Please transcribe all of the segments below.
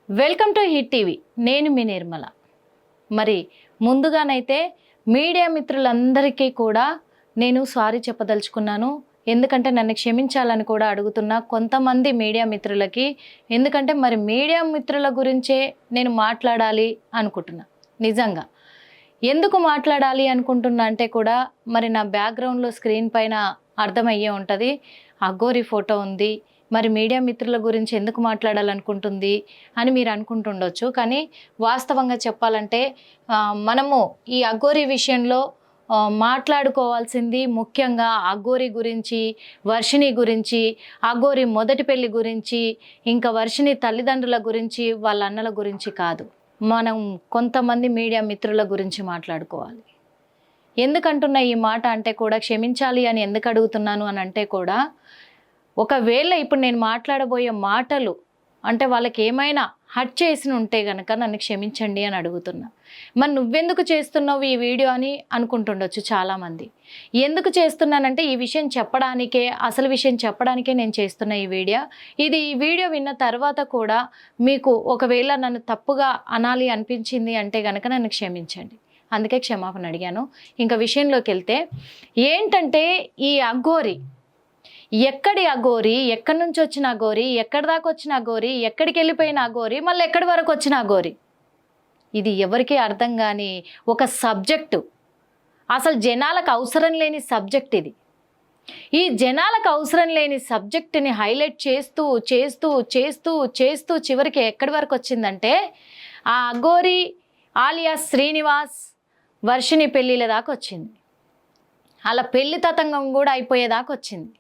Welcome to hit TV. నేను మీ నిర్మల. మరి ముందుగానైతే media మిత్రులందరికీ కూడా నేను సారీ చెప్పదలుచుకున్నాను. ఎందుకంటే నన్ను క్షమించాలని కూడా అడుగుతున్నా కొంతమంది మీడియా మిత్రులకి. ఎందుకంటే మరి మీడియా మిత్రుల గురించే నేను మాట్లాడాలి అనుకుంటున్నా. నిజంగా ఎందుకు మాట్లాడాలి అనుకుంటున్నా అంటే కూడా మరి నా బ్యాక్గ్రౌండ్లో స్క్రీన్ పైన అర్థమయ్యే ఉంటుంది. అఘోరి ఫోటో ఉంది. మరి మీడియా మిత్రుల గురించి ఎందుకు మాట్లాడాలనుకుంటుంది అని మీరు అనుకుంటుండొచ్చు. కానీ వాస్తవంగా చెప్పాలంటే మనము ఈ అఘోరి విషయంలో మాట్లాడుకోవాల్సింది ముఖ్యంగా అఘోరి గురించి, వర్షిణి గురించి, అఘోరి మొదటి పెళ్లి గురించి, ఇంకా వర్షిణి తల్లిదండ్రుల గురించి, వాళ్ళ అన్నల గురించి కాదు. మనం కొంతమంది మీడియా మిత్రుల గురించి మాట్లాడుకోవాలి. ఎందుకంటున్నా ఈ మాట అంటే కూడా క్షమించాలి అని ఎందుకు అడుగుతున్నాను అని అంటే కూడా ఒకవేళ ఇప్పుడు నేను మాట్లాడబోయే మాటలు అంటే వాళ్ళకి ఏమైనా హర్ట్ చేసి ఉంటే కనుక నన్ను క్షమించండి అని అడుగుతున్నా. మరి నువ్వెందుకు చేస్తున్నావు ఈ వీడియో అని అనుకుంటుండొచ్చు చాలామంది. ఎందుకు చేస్తున్నానంటే ఈ విషయం చెప్పడానికే, అసలు విషయం చెప్పడానికే నేను చేస్తున్న ఈ వీడియో విన్న తర్వాత కూడా మీకు ఒకవేళ నన్ను తప్పుగా అనాలి అనిపించింది అంటే కనుక నన్ను క్షమించండి. అందుకే క్షమాపణ అడిగాను. ఇంకా విషయంలోకి వెళ్తే ఏంటంటే ఈ అఘోరి ఎక్కడి అఘోరి, ఎక్కడి నుంచి వచ్చిన అఘోరి, ఎక్కడి దాకా వచ్చిన అఘోరి, ఎక్కడికి వెళ్ళిపోయిన అఘోరి, మళ్ళీ ఎక్కడి వరకు వచ్చిన అఘోరి, ఇది ఎవరికీ అర్థం కాని ఒక సబ్జెక్టు. అసలు జనాలకు అవసరం లేని సబ్జెక్ట్ ఇది. ఈ జనాలకు అవసరం లేని సబ్జెక్టుని హైలైట్ చేస్తూ చేస్తూ చేస్తూ చేస్తూ చివరికి ఎక్కడి వరకు వచ్చిందంటే ఆ అఘోరి ఆలియాస్ శ్రీనివాస్ వర్షిణి పెళ్ళిళ్ళ దాకా వచ్చింది. అలా పెళ్లి తతంగం కూడా అయిపోయేదాకా వచ్చింది.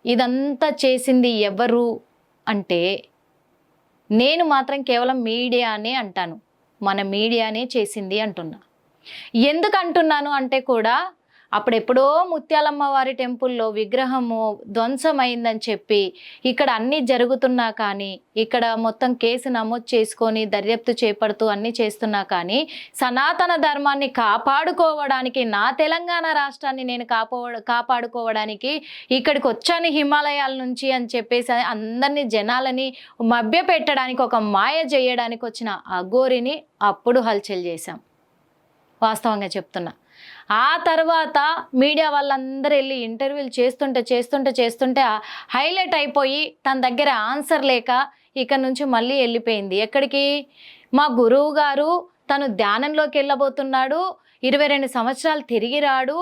ఇదంతా చేసింది ఎవరు అంటే నేను మాత్రం కేవలం మీడియానే అంటాను. మన మీడియానే చేసింది అంటున్నా. ఎందుకు అంటున్నాను అంటే కూడా అప్పుడెప్పుడో ముత్యాలమ్మ వారి టెంపుల్లో విగ్రహము ధ్వంసమైందని చెప్పి ఇక్కడ అన్నీ జరుగుతున్నా కానీ, ఇక్కడ మొత్తం కేసు నమోదు చేసుకొని దర్యాప్తు చేపడుతూ అన్నీ చేస్తున్నా కానీ సనాతన ధర్మాన్ని కాపాడుకోవడానికి, నా తెలంగాణ రాష్ట్రాన్ని నేను కాపాడుకోవడానికి ఇక్కడికి వచ్చాను హిమాలయాల నుంచి అని చెప్పేసి అందరినీ జనాలని మభ్యపెట్టడానికి, ఒక మాయ చేయడానికి వచ్చిన అఘోరిని అప్పుడు హల్చల్ చేశాం. వాస్తవంగా చెప్తున్నా. ఆ తర్వాత మీడియా వాళ్ళందరూ వెళ్ళి ఇంటర్వ్యూలు చేస్తుంటే హైలైట్ అయిపోయి తన దగ్గర ఆన్సర్ లేక ఇక్కడ నుంచి మళ్ళీ వెళ్ళిపోయింది. ఎక్కడికి? మా గురువు గారు తను ధ్యానంలోకి వెళ్ళబోతున్నాడు, 22 సంవత్సరాలు తిరిగి రాడు,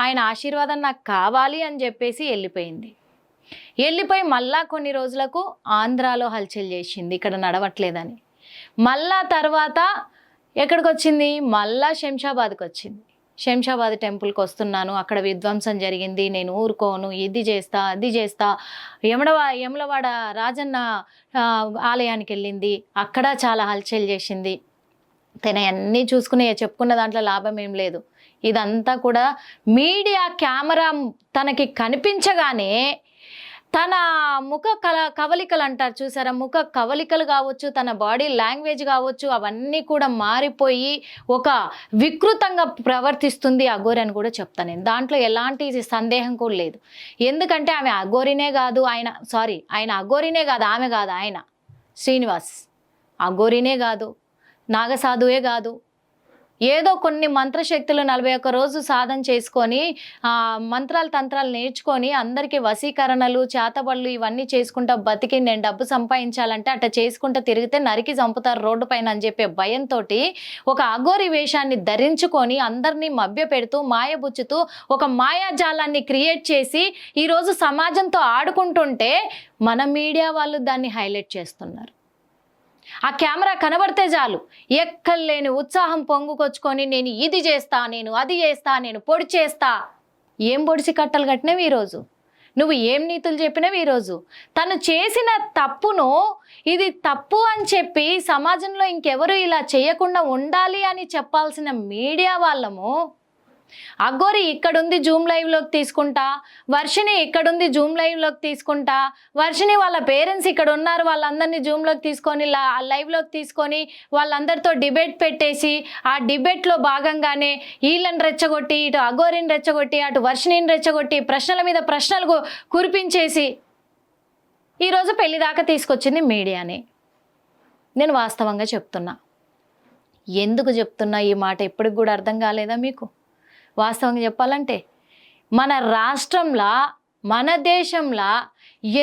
ఆయన ఆశీర్వాదం నాకు కావాలి అని చెప్పేసి వెళ్ళిపోయి మళ్ళా కొన్ని రోజులకు ఆంధ్రాలో హల్చల్ చేసింది ఇక్కడ నడవట్లేదని. మళ్ళా తర్వాత ఎక్కడికి వచ్చింది? మళ్ళా శంషాబాద్కి వచ్చింది. శంషాబాద్ టెంపుల్కి వస్తున్నాను, అక్కడ విధ్వంసం జరిగింది, నేను ఊరుకోను, ఇది చేస్తా అది చేస్తా. యమలవాడ రాజన్న ఆలయానికి వెళ్ళింది, అక్కడ చాలా హల్చల్ చేసింది. తన అన్నీ చూసుకుని చెప్పుకున్న దాంట్లో లాభం ఏం లేదు. ఇదంతా కూడా మీడియా కెమెరా తనకి కనిపించగానే తన ముఖ కవలికలు అంటారు చూసారా, ముఖ కవలికలు కావచ్చు, తన బాడీ లాంగ్వేజ్ కావచ్చు, అవన్నీ కూడా మారిపోయి ఒక వికృతంగా ప్రవర్తిస్తుంది అఘోరి అని కూడా చెప్తాను నేను. దాంట్లో ఎలాంటి సందేహం కూడా లేదు. ఎందుకంటే ఆమె అఘోరినే కాదు, ఆయన అఘోరినే కాదు, ఆమె కాదు, ఆయన శ్రీనివాస్ అఘోరినే కాదు, నాగసాధువే కాదు. ఏదో కొన్ని మంత్రశక్తులు 41 రోజు సాధన చేసుకొని మంత్రాలు తంత్రాలు నేర్చుకొని అందరికీ వశీకరణలు, చేతబళ్ళు ఇవన్నీ చేసుకుంటా బతికి నేను డబ్బు సంపాదించాలంటే అట్లా చేసుకుంటూ తిరిగితే నరికి చంపుతారు రోడ్డు పైన అని చెప్పే భయంతో ఒక అఘోరి వేషాన్ని ధరించుకొని అందరినీ మభ్య పెడుతూ మాయబుచ్చుతూ ఒక మాయాజాలాన్ని క్రియేట్ చేసి ఈరోజు సమాజంతో ఆడుకుంటుంటే మన మీడియా వాళ్ళు దాన్ని హైలైట్ చేస్తున్నారు. ఆ కెమెరా కనబడితే చాలు ఎక్కలేని ఉత్సాహం పొంగుకొచ్చుకొని నేను ఇది చేస్తా, నేను అది చేస్తా, నేను పొడి చేస్తా. ఏం పొడిసి కట్టలు కట్టినవి ఈరోజు? నువ్వు ఏం నీతులు చెప్పినవి ఈరోజు? తను చేసిన తప్పును ఇది తప్పు అని చెప్పి సమాజంలో ఇంకెవరు ఇలా చేయకుండా ఉండాలి అని చెప్పాల్సిన మీడియా వాళ్ళము అఘోరి ఇక్కడుంది జూమ్ లైవ్లోకి తీసుకుంటా, వర్షిణి ఇక్కడుంది జూమ్ లైవ్లోకి తీసుకుంటా, వర్షిణి వాళ్ళ పేరెంట్స్ ఇక్కడ ఉన్నారు వాళ్ళందరినీ జూమ్లోకి తీసుకొని లైవ్లోకి తీసుకొని వాళ్ళందరితో డిబేట్ పెట్టేసి ఆ డిబేట్లో భాగంగానే వీళ్ళని రెచ్చగొట్టి, ఇటు అఘోరిని రెచ్చగొట్టి, అటు వర్షిణిని రెచ్చగొట్టి ప్రశ్నల మీద ప్రశ్నలు కురిపించేసి ఈరోజు పెళ్లి దాకా తీసుకొచ్చింది మీడియాని. నేను వాస్తవంగా చెప్తున్నా. ఎందుకు చెప్తున్నా ఈ మాట ఎప్పటికి కూడా అర్థం కాలేదా మీకు? వాస్తవంగా చెప్పాలంటే మన రాష్ట్రంలో, మన దేశంలో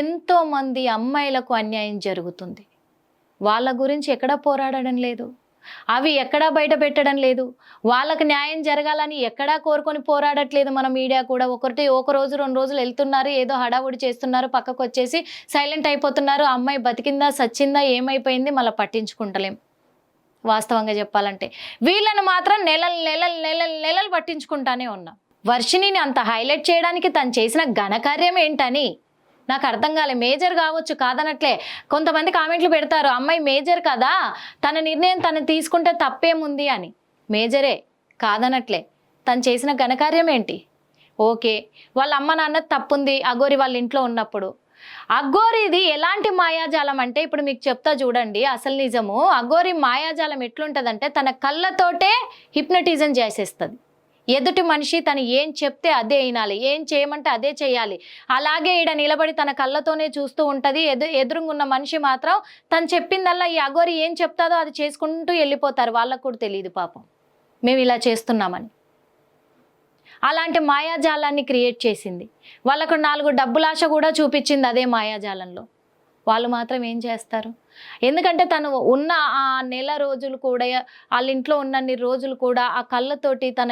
ఎంతోమంది అమ్మాయిలకు అన్యాయం జరుగుతుంది. వాళ్ళ గురించి ఎక్కడా పోరాడడం లేదు, అవి ఎక్కడా బయట పెట్టడం లేదు, వాళ్ళకు న్యాయం జరగాలని ఎక్కడా కోరుకొని పోరాడట్లేదు. మన మీడియా కూడా ఒక రోజు 2 రోజులు వెళ్తున్నారు, ఏదో హడావుడి చేస్తున్నారు, పక్కకు వచ్చేసి సైలెంట్ అయిపోతున్నారు. అమ్మాయి బతికిందా సచ్చిందా ఏమైపోయింది మళ్ళీ పట్టించుకుంటలేం. వాస్తవంగా చెప్పాలంటే వీళ్ళను మాత్రం నెలలు పట్టించుకుంటానే ఉన్నాం. వర్షిణిని అంత హైలైట్ చేయడానికి తను చేసిన ఘనకార్యం ఏంటని నాకు అర్థం కాలే. మేజర్ కావచ్చు, కాదనట్లే. కొంతమంది కామెంట్లు పెడతారు, అమ్మాయి మేజర్ కదా, తన నిర్ణయం తను తీసుకుంటే తప్పేముంది అని. మేజరే, కాదనట్లే. తను చేసిన ఘనకార్యం ఏంటి? ఓకే, వాళ్ళ అమ్మ నాన్న తప్పుంది అఘోరి వాళ్ళ ఇంట్లో ఉన్నప్పుడు. అఘోరిది ఎలాంటి మాయాజాలం అంటే ఇప్పుడు మీకు చెప్తా చూడండి అసలు నిజము. అఘోరి మాయాజాలం ఎట్లుంటుందంటే తన కళ్ళతోటే హిప్నటిజం చేసేస్తుంది. ఎదుటి మనిషి తను ఏం చెప్తే అదే వినాలి, ఏం చేయమంటే అదే చేయాలి. అలాగే ఈడ నిలబడి తన కళ్ళతోనే చూస్తూ ఉంటుంది. ఎదురుగున్న మనిషి మాత్రం తను చెప్పిందల్లా ఈ అఘోరి ఏం చెప్తాదో అది చేసుకుంటూ వెళ్ళిపోతారు. వాళ్ళకు కూడా తెలియదు పాపం మేము ఇలా చేస్తున్నామని. అలాంటి మాయాజాలాన్ని క్రియేట్ చేసింది. వాళ్ళకు 4 డబ్బులాశ కూడా చూపించింది అదే మాయాజాలంలో. వాళ్ళు మాత్రం ఏం చేస్తారు? ఎందుకంటే తను ఉన్న ఆ నెల రోజులు కూడా, వాళ్ళ ఇంట్లో ఉన్నన్ని రోజులు కూడా ఆ కళ్ళతోటి తన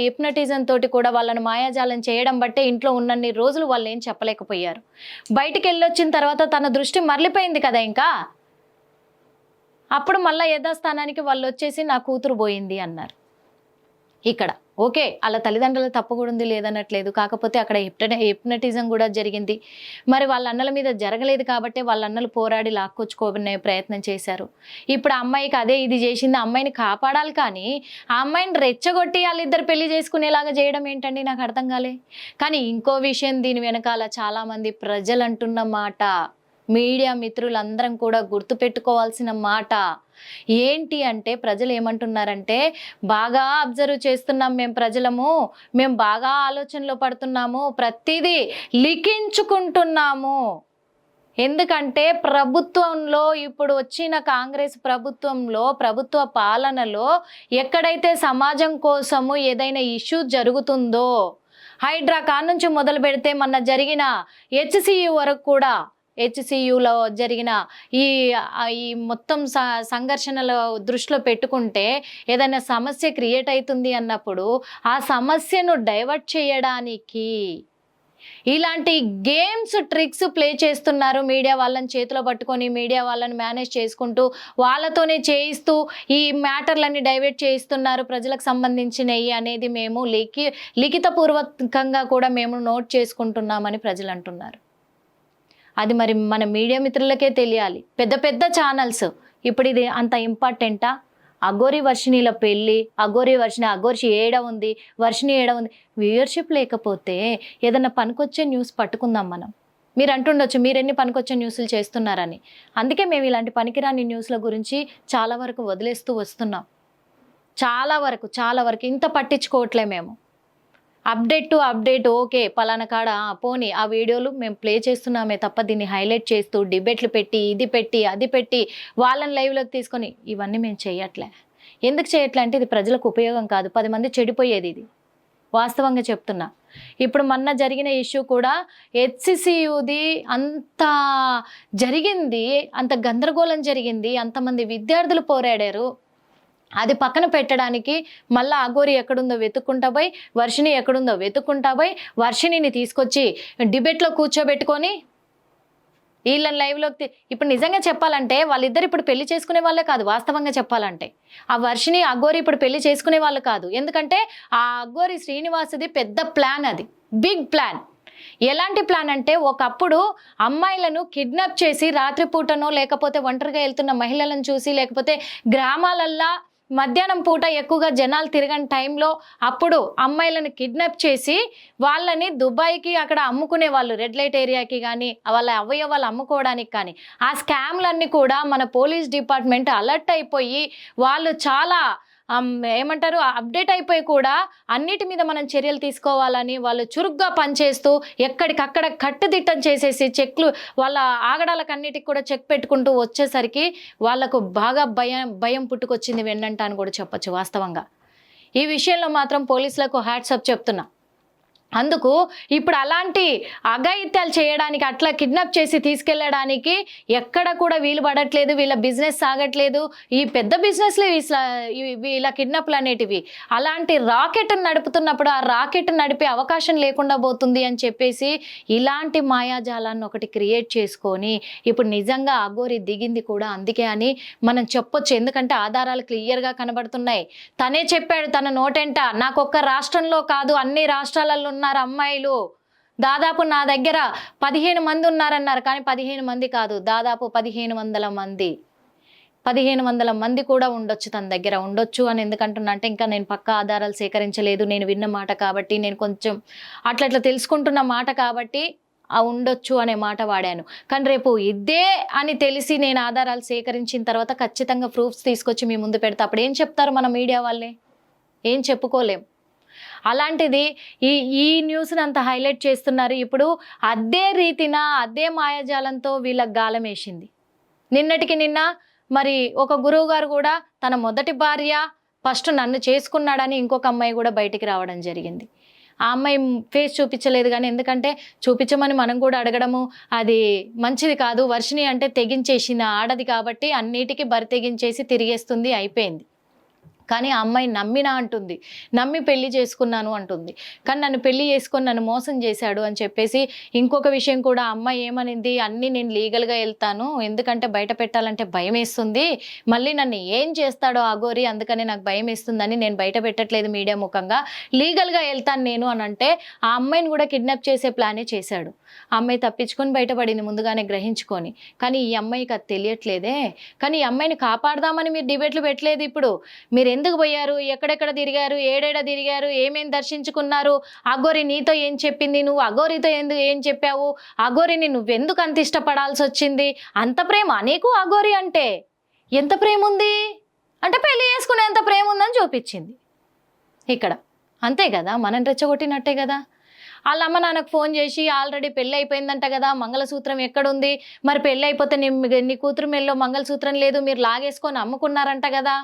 హిప్నటిజం తోటి కూడా వాళ్ళని మాయాజాలం చేయడం బట్టే ఇంట్లో ఉన్నన్ని రోజులు వాళ్ళు ఏం చెప్పలేకపోయారు. బయటికి వెళ్ళొచ్చిన తర్వాత తన దృష్టి మరలిపోయింది కదా, ఇంకా అప్పుడు మళ్ళీ యథాస్థానానికి వాళ్ళు వచ్చేసి నా కూతురు పోయింది అన్నారు. ఇక్కడ ఓకే, అలా తల్లిదండ్రుల తప్పు కూడా ఉంది, లేదనట్లేదు. కాకపోతే అక్కడ హిప్నటిజం కూడా జరిగింది. మరి వాళ్ళ అన్నల మీద జరగలేదు కాబట్టి వాళ్ళ అన్నలు పోరాడి లాక్కొచ్చుకోనే ప్రయత్నం చేశారు. ఇప్పుడు ఆ అమ్మాయికి అదే ఇది చేసింది. అమ్మాయిని కాపాడాలి కానీ ఆ అమ్మాయిని రెచ్చగొట్టి వాళ్ళిద్దరు పెళ్లి చేసుకునేలాగా చేయడం ఏంటండి? నాకు అర్థం కాలే. కానీ ఇంకో విషయం దీని వెనకాల చాలామంది ప్రజలు అంటున్న మాట, మీడియా మిత్రులందరం కూడా గుర్తుపెట్టుకోవాల్సిన మాట ఏంటి అంటే, ప్రజలు ఏమంటున్నారంటే, బాగా అబ్జర్వ్ చేస్తున్నాం మేము ప్రజలము, మేము బాగా ఆలోచనలో పడుతున్నాము, ప్రతిదీ లిఖించుకుంటున్నాము. ఎందుకంటే ప్రభుత్వంలో ఇప్పుడు వచ్చిన కాంగ్రెస్ ప్రభుత్వంలో, ప్రభుత్వ పాలనలో ఎక్కడైతే సమాజం కోసము ఏదైనా ఇష్యూ జరుగుతుందో, హైడ్రా నుంచి మొదలు పెడితే మొన్న జరిగిన HCU వరకు కూడా, HCUలో జరిగిన ఈ మొత్తం సంఘర్షణల దృష్టిలో పెట్టుకుంటే ఏదైనా సమస్య క్రియేట్ అవుతుంది అన్నప్పుడు ఆ సమస్యను డైవర్ట్ చేయడానికి ఇలాంటి గేమ్స్, ట్రిక్స్ ప్లే చేస్తున్నారు. మీడియా వాళ్ళని చేతిలో పట్టుకొని మీడియా వాళ్ళని మేనేజ్ చేసుకుంటూ వాళ్ళతోనే చేయిస్తూ ఈ మ్యాటర్లన్నీ డైవర్ట్ చేయిస్తున్నారు ప్రజలకు సంబంధించినవి అనేది మేము లిఖితపూర్వకంగా కూడా మేము నోట్ చేసుకుంటున్నామని ప్రజలు అంటున్నారు. అది మరి మన మీడియా మిత్రులకే తెలియాలి. పెద్ద పెద్ద ఛానల్స్ ఇప్పుడు ఇది అంత ఇంపార్టెంటా? అఘోరి వర్షిణిల పెళ్ళి, అఘోరి ఏడ ఉంది, వర్షిణి ఏడ ఉంది, వ్యూయర్షిప్ లేకపోతే ఏదన్నా పనికొచ్చే న్యూస్ పట్టుకుందాం మనం. మీరు అంటుండొచ్చు మీరెన్ని పనికొచ్చే న్యూస్లు చేస్తున్నారని. అందుకే మేము ఇలాంటి పనికిరాని న్యూస్ల గురించి చాలా వరకు వదిలేస్తూ వస్తున్నాం. చాలా వరకు ఇంత పట్టించుకోవట్లే మేము. అప్డేట్ టు అప్డేట్ ఓకే, పలానా కాడ పోనీ ఆ వీడియోలు మేము ప్లే చేస్తున్నామే తప్ప దీన్ని హైలైట్ చేస్తూ డిబేట్లు పెట్టి ఇది పెట్టి అది పెట్టి వాళ్ళని లైవ్లోకి తీసుకొని ఇవన్నీ మేము చేయట్లే. ఎందుకు చేయట్లే అంటే ఇది ప్రజలకు ఉపయోగం కాదు, 10 మంది చెడిపోయేది ఇది. వాస్తవంగా చెప్తున్నా. ఇప్పుడు మొన్న జరిగిన ఇష్యూ కూడా HCUది అంత జరిగింది, అంత గందరగోళం జరిగింది, అంతమంది విద్యార్థులు పోరాడారు. అది పక్కన పెట్టడానికి మళ్ళీ అఘోరి ఎక్కడుందో వెతుక్కుంటా పోయి, వర్షిణి ఎక్కడుందో వెతుక్కుంటా పోయి, వర్షిణిని తీసుకొచ్చి డిబేట్లో కూర్చోబెట్టుకొని వీళ్ళని లైవ్లోకి ఇప్పుడు నిజంగా చెప్పాలంటే వాళ్ళిద్దరు ఇప్పుడు పెళ్లి చేసుకునే వాళ్ళే కాదు. వాస్తవంగా చెప్పాలంటే ఆ వర్షిణి అఘోరి ఇప్పుడు పెళ్లి చేసుకునే వాళ్ళు కాదు. ఎందుకంటే ఆ అఘోరి శ్రీనివాసుది పెద్ద ప్లాన్, అది బిగ్ ప్లాన్. ఎలాంటి ప్లాన్ అంటే, ఒకప్పుడు అమ్మాయిలను కిడ్నాప్ చేసి రాత్రిపూటనో లేకపోతే ఒంటరిగా వెళ్తున్న మహిళలను చూసి, లేకపోతే గ్రామాలల్లో మధ్యాహ్నం పూట ఎక్కువగా జనాలు తిరగని టైంలో అప్పుడు అమ్మాయిలను కిడ్నాప్ చేసి వాళ్ళని దుబాయ్కి అక్కడ అమ్ముకునే వాళ్ళు, రెడ్ లైట్ ఏరియాకి కానీ వాళ్ళ అవయవాలు అమ్ముకోవడానికి కానీ. ఆ స్కామ్లన్నీ కూడా మన పోలీస్ డిపార్ట్మెంట్ అలర్ట్ అయిపోయి వాళ్ళు చాలా ఏమంటారు అప్డేట్ అయిపోయి కూడా అన్నిటి మీద మనం చర్యలు తీసుకోవాలని వాళ్ళు చురుగ్గా పనిచేస్తూ ఎక్కడికక్కడ కట్టుదిట్టం చేసేసి చెక్లు వాళ్ళ ఆగడాలకన్నిటికి కూడా చెక్ పెట్టుకుంటూ వచ్చేసరికి వాళ్ళకు బాగా భయం పుట్టుకొచ్చింది వెన్నంట అని కూడా చెప్పొచ్చు వాస్తవంగా. ఈ విషయంలో మాత్రం పోలీసులకు హ్యాట్సప్ చెప్తున్నా. అందుకు ఇప్పుడు అలాంటి అఘాయిత్యాలు చేయడానికి అట్లా కిడ్నాప్ చేసి తీసుకెళ్ళడానికి ఎక్కడ కూడా వీలు పడట్లేదు. వీళ్ళ బిజినెస్ సాగట్లేదు. ఈ పెద్ద బిజినెస్లు వీళ్ళ కిడ్నాప్లు అనేటివి. అలాంటి రాకెట్ నడుపుతున్నప్పుడు ఆ రాకెట్ నడిపే అవకాశం లేకుండా పోతుంది అని చెప్పేసి ఇలాంటి మాయాజాలాన్ని ఒకటి క్రియేట్ చేసుకొని ఇప్పుడు నిజంగా అఘోరి దిగింది కూడా అందుకే అని మనం చెప్పొచ్చు. ఎందుకంటే ఆధారాలు క్లియర్గా కనబడుతున్నాయి. తనే చెప్పాడు తన నోటెంట, నాకు ఒక్క రాష్ట్రంలో కాదు అన్ని రాష్ట్రాలలో ఉన్నారు అమ్మాయిలు, దాదాపు నా దగ్గర 15 మంది ఉన్నారన్నారు. కానీ 15 మంది కాదు, దాదాపు 1500 మంది 1500 మంది కూడా ఉండొచ్చు తన దగ్గర. ఉండొచ్చు అని ఎందుకంటున్నా అంటే ఇంకా నేను పక్కా ఆధారాలు సేకరించలేదు, నేను విన్న మాట కాబట్టి, నేను కొంచెం అట్లా తెలుసుకుంటున్న మాట కాబట్టి ఉండొచ్చు అనే మాట వాడాను. కానీ రేపు ఇదే అని తెలిసి నేను ఆధారాలు సేకరించిన తర్వాత ఖచ్చితంగా ప్రూఫ్స్ తీసుకొచ్చి మీ ముందు పెడతా. అప్పుడు ఏం చెప్తారు మన మీడియా వాళ్ళే? ఏం చెప్పుకోలేం. అలాంటిది ఈ న్యూస్ని అంత హైలైట్ చేస్తున్నారు. ఇప్పుడు అదే రీతిన అదే మాయాజాలంతో వీళ్ళకి గాలం వేసింది. నిన్నటికి నిన్న మరి ఒక గురువు గారు కూడా తన మొదటి భార్య ఫస్ట్ నన్ను చేసుకున్నాడని ఇంకొక అమ్మాయి కూడా బయటికి రావడం జరిగింది. ఆ అమ్మాయి ఫేస్ చూపించలేదు, కానీ ఎందుకంటే చూపించమని మనం కూడా అడగడము అది మంచిది కాదు. వర్షిణి అంటే తెగించేసిన ఆడది కాబట్టి అన్నిటికీ బరి తెగించేసి తిరిగేస్తుంది, అయిపోయింది. కానీ ఆ అమ్మాయి నమ్మినా అంటుంది, నమ్మి పెళ్లి చేసుకున్నాను అంటుంది. కానీ నన్ను పెళ్లి చేసుకొని నన్ను మోసం చేశాడు అని చెప్పేసి ఇంకొక విషయం కూడా ఆ అమ్మాయి ఏమనింది, అన్నీ నేను లీగల్గా వెళ్తాను, ఎందుకంటే బయట పెట్టాలంటే భయం వేస్తుంది, మళ్ళీ నన్ను ఏం చేస్తాడో అఘోరి, అందుకని నాకు భయం వేస్తుందని నేను బయట పెట్టట్లేదు మీడియా ముఖంగా, లీగల్గా వెళ్తాను నేను అని అంటే ఆ అమ్మాయిని కూడా కిడ్నాప్ చేసే ప్లానే చేశాడు. ఆ అమ్మాయి తప్పించుకొని బయటపడింది ముందుగానే గ్రహించుకొని. కానీ ఈ అమ్మాయికి అది తెలియట్లేదే. కానీ ఈ అమ్మాయిని కాపాడదామని మీరు డిబేట్లు పెట్టలేదు. ఇప్పుడు మీరు ఎందుకు పోయారు, ఎక్కడెక్కడ తిరిగారు, ఏడేడ తిరిగారు, ఏమేం దర్శించుకున్నారు, అఘోరి నీతో ఏం చెప్పింది, నువ్వు అఘోరితో ఏం చెప్పావు, అఘోరిని నువ్వెందుకు అంత ఇష్టపడాల్సి వచ్చింది, అంత ప్రేమ నీకు అఘోరి అంటే? ఎంత ప్రేమ ఉంది అంటే పెళ్లి చేసుకునేంత ప్రేమ ఉందని చూపించింది ఇక్కడ. అంతే కదా, మనం రెచ్చగొట్టినట్టే కదా. వాళ్ళ అమ్మ నాన్నకు ఫోన్ చేసి ఆల్రెడీ పెళ్ళి అయిపోయిందంట కదా, మంగళసూత్రం ఎక్కడుంది, మరి పెళ్ళి అయిపోతే నీ కూతురు మెల్లో మంగళసూత్రం లేదు, మీరు లాగేసుకొని అమ్ముకున్నారంట కదా.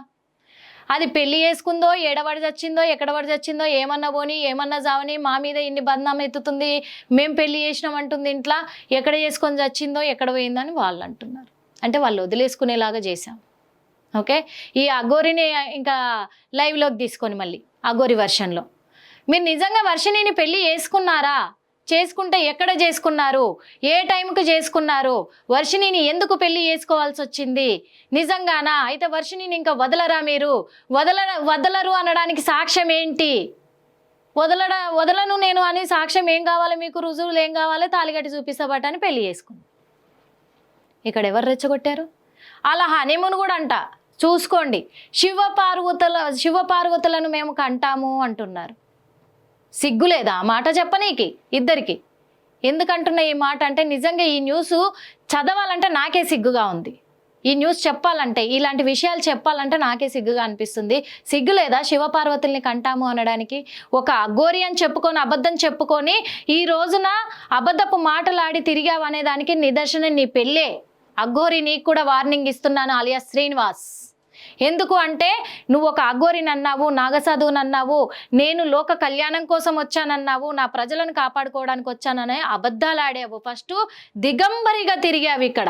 అది పెళ్లి చేసుకుందో, ఏడబడి చచ్చిందో, ఎక్కడబడి చచ్చిందో, ఏమన్నా పోని ఏమన్నా జావని మా మీద ఇన్ని బదనామం ఎత్తుతుంది, మేము పెళ్లి చేసినాం అంటుంది ఇంట్లో, ఎక్కడ చేసుకొని చచ్చిందో ఎక్కడ పోయిందని వాళ్ళు అంటున్నారు. అంటే వాళ్ళు వదిలేసుకునేలాగా చేశాం. ఓకే, ఈ అఘోరిని ఇంకా లైవ్లోకి తీసుకొని మళ్ళీ అఘోరి వర్షన్లో మీరు నిజంగా వర్షిణిని పెళ్లి చేసుకున్నారా, చేసుకుంటే ఎక్కడ చేసుకున్నారు, ఏ టైంకి చేసుకున్నారు, వర్షిణిని ఎందుకు పెళ్లి చేసుకోవాల్సి వచ్చింది, నిజంగానా? అయితే వర్షిణిని ఇంకా వదలరా మీరు? వదలరు అనడానికి సాక్ష్యం ఏంటి? వదలను నేను అని సాక్ష్యం ఏం కావాలి మీకు, రుజువులు ఏం కావాలి, తాలిగట్టి చూపిస్తాబట్ అని పెళ్లి చేసుకుంది. ఇక్కడ ఎవరు రెచ్చగొట్టారు? అలా హనీమూన్ కూడా అంట చూసుకోండి, శివపార్వతులను మేము కంటాము అంటున్నారు. సిగ్గులేదా ఆ మాట చెప్పనీకి ఇద్దరికి? ఎందుకంటున్నా ఈ మాట అంటే నిజంగా ఈ న్యూస్ చదవాలంటే నాకే సిగ్గుగా ఉంది. ఈ న్యూస్ చెప్పాలంటే, ఇలాంటి విషయాలు చెప్పాలంటే నాకే సిగ్గుగా అనిపిస్తుంది. సిగ్గులేదా శివపార్వతుల్ని కంటాము అనడానికి? ఒక అఘోరి అని చెప్పుకొని అబద్ధం చెప్పుకొని ఈ రోజున అబద్ధపు మాటలాడి తిరిగావు అనే దానికి నిదర్శనం నీ పెళ్ళే. అఘోరి నీకు కూడా వార్నింగ్ ఇస్తున్నాను అలియాస్ శ్రీనివాస్. ఎందుకు అంటే నువ్వు ఒక అఘోరిని అన్నావు, నాగసాధువుని అన్నావు, నేను లోక కళ్యాణం కోసం వచ్చానన్నావు, నా ప్రజలను కాపాడుకోవడానికి వచ్చాననే అబద్ధాలు ఆడావు. ఫస్ట్ దిగంబరిగా తిరిగావు ఇక్కడ.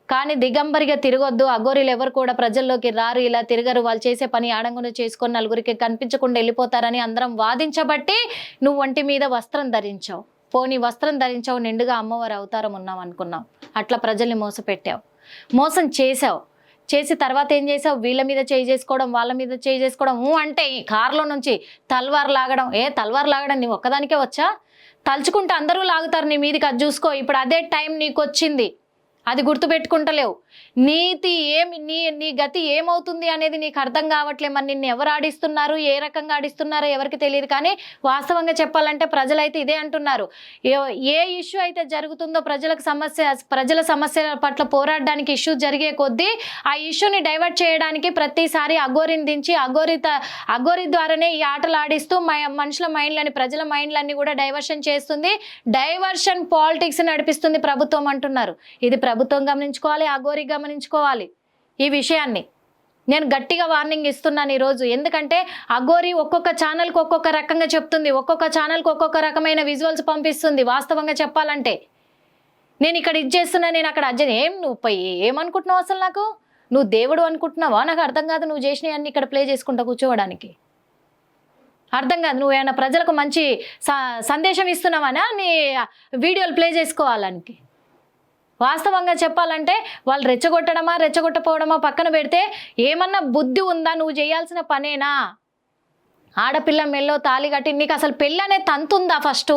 కానీ దిగంబరిగా తిరగొద్దు. అఘోరీలు ఎవరు కూడా ప్రజల్లోకి రారు, ఇలా తిరగరు, వాళ్ళు చేసే పని ఆడంగున చేసుకొని నలుగురికి కనిపించకుండా వెళ్ళిపోతారని అందరం వాదించబట్టి నువ్వు ఒంటి మీద వస్త్రం ధరించావు. పోనీ వస్త్రం ధరించావు, నిండుగా అమ్మవారి అవతారం ఉన్నావు అనుకున్నావు. అట్లా ప్రజల్ని మోసపెట్టావు, మోసం చేసావు. చేసి తర్వాత ఏం చేసావు? వీళ్ళ మీద చేయి చేసుకోవడం, వాళ్ళ మీద చేయి చేసుకోవడం. అంటే ఈ కారులో నుంచి తల్వార్ లాగడం. తల్వార్ లాగడం నీ ఒక్కదానికే వచ్చా? తలుచుకుంటే అందరూ లాగుతారు నీ మీదకి, అది చూసుకో. ఇప్పుడు అదే టైం నీకు వచ్చింది, అది గుర్తుపెట్టుకుంటలేవు. నీతి ఏమి నీ గతి ఏమవుతుంది అనేది నీకు అర్థం కావట్లేదు. మరి నిన్ను ఎవరు ఆడిస్తున్నారు, ఏ రకంగా ఆడిస్తున్నారో ఎవరికి తెలియదు. కానీ వాస్తవంగా చెప్పాలంటే ప్రజలైతే ఇదే అంటున్నారు. ఏ ఇష్యూ అయితే జరుగుతుందో ప్రజల సమస్యల పట్ల పోరాడడానికి ఇష్యూ జరిగే కొద్దీ ఆ ఇష్యూని డైవర్ట్ చేయడానికి ప్రతిసారి అఘోరిని దించి అఘోరి ద్వారానే ఈ ఆటలు ఆడిస్తూ మనుషుల మైండ్లని, ప్రజల మైండ్లన్నీ కూడా డైవర్షన్ చేస్తుంది. డైవర్షన్ పాలిటిక్స్ నడిపిస్తుంది ప్రభుత్వం అంటున్నారు. ఇది ప్రభుత్వం గమనించుకోవాలి, అఘోరి గమనించుకోవాలి ఈ విషయాన్ని. నేను గట్టిగా వార్నింగ్ ఇస్తున్నాను ఈరోజు. ఎందుకంటే అఘోరి ఒక్కొక్క ఛానల్కి ఒక్కొక్క రకంగా చెప్తుంది, ఒక్కొక్క ఛానల్కి ఒక్కొక్క రకమైన విజువల్స్ పంపిస్తుంది. వాస్తవంగా చెప్పాలంటే నేను ఇక్కడ ఇది చేస్తున్నా, నేను అక్కడ నువ్వు ఏమనుకుంటున్నావు అసలు? నువ్వు దేవుడు అనుకుంటున్నావా? నాకు అర్థం కాదు. నువ్వు చేసినవి అన్ని ఇక్కడ ప్లే చేసుకుంటా కూర్చోవడానికి అర్థం కాదు. నువ్వు ఏమైనా ప్రజలకు మంచి సందేశం ఇస్తున్నావనా నీ వీడియోలు ప్లే చేసుకోవాలని? వాస్తవంగా చెప్పాలంటే వాళ్ళు రెచ్చగొట్టపోవడమా పక్కన పెడితే ఏమన్నా బుద్ధి ఉందా? నువ్వు చేయాల్సిన పనేనా? ఆడపిల్ల మెల్లో తాళి కట్టి నీకు అసలు పెళ్ళి అనే తంతు ఉందా? ఫస్ట్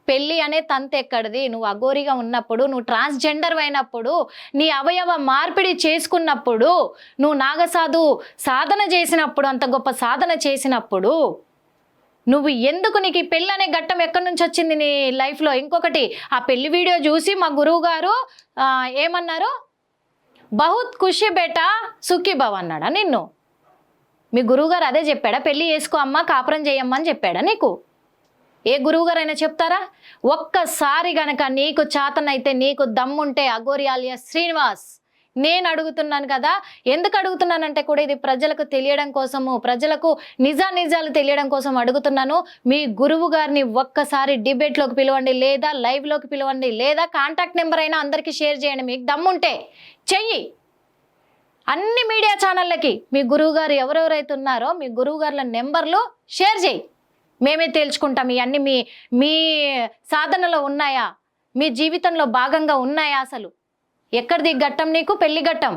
పెళ్ళి అనే తంతు ఎక్కడిది? నువ్వు అఘోరిగా ఉన్నప్పుడు, నువ్వు ట్రాన్స్జెండర్ అయినప్పుడు, నీ అవయవ మార్పిడి చేసుకున్నప్పుడు, నువ్వు నాగసాధు సాధన చేసినప్పుడు, అంత గొప్ప సాధన చేసినప్పుడు నువ్వు ఎందుకు నీకు ఈ పెళ్ళి అనే ఘట్టం ఎక్కడి నుంచి వచ్చింది నీ లైఫ్లో? ఇంకొకటి, ఆ పెళ్లి వీడియో చూసి మా గురువు గారు ఏమన్నారు? బహుత్ ఖుషి బేటా సుఖీ భవ్ అన్నాడా నిన్ను? మీ గురువుగారు అదే చెప్పాడా? పెళ్ళి చేసుకో అమ్మ, కాపురం చేయమ్మా అని చెప్పాడా నీకు? ఏ గురువుగారైనా చెప్తారా? ఒక్కసారి గనక నీకు చాతనైతే, నీకు దమ్ముంటే అఘోరి అలియాస్ శ్రీనివాస్, నేను అడుగుతున్నాను కదా. ఎందుకు అడుగుతున్నానంటే కూడా ఇది ప్రజలకు తెలియడం కోసము, ప్రజలకు నిజాలు తెలియడం కోసం అడుగుతున్నాను. మీ గురువు గారిని ఒక్కసారి డిబేట్లోకి పిలవండి, లేదా లైవ్లోకి పిలవండి, లేదా కాంటాక్ట్ నెంబర్ అయినా అందరికీ షేర్ చేయండి. మీకు దమ్ముంటే చెయ్యి. అన్ని మీడియా ఛానళ్ళకి మీ గురువు గారు ఎవరెవరైతే ఉన్నారో మీ గురువు గారుల నెంబర్లు షేర్ చేయి. మేమే తేల్చుకుంటాం ఇవన్నీ మీ సాధనలో ఉన్నాయా, మీ జీవితంలో భాగంగా ఉన్నాయా? అసలు ఎక్కడిది ఘట్టం నీకు? పెళ్లి ఘట్టం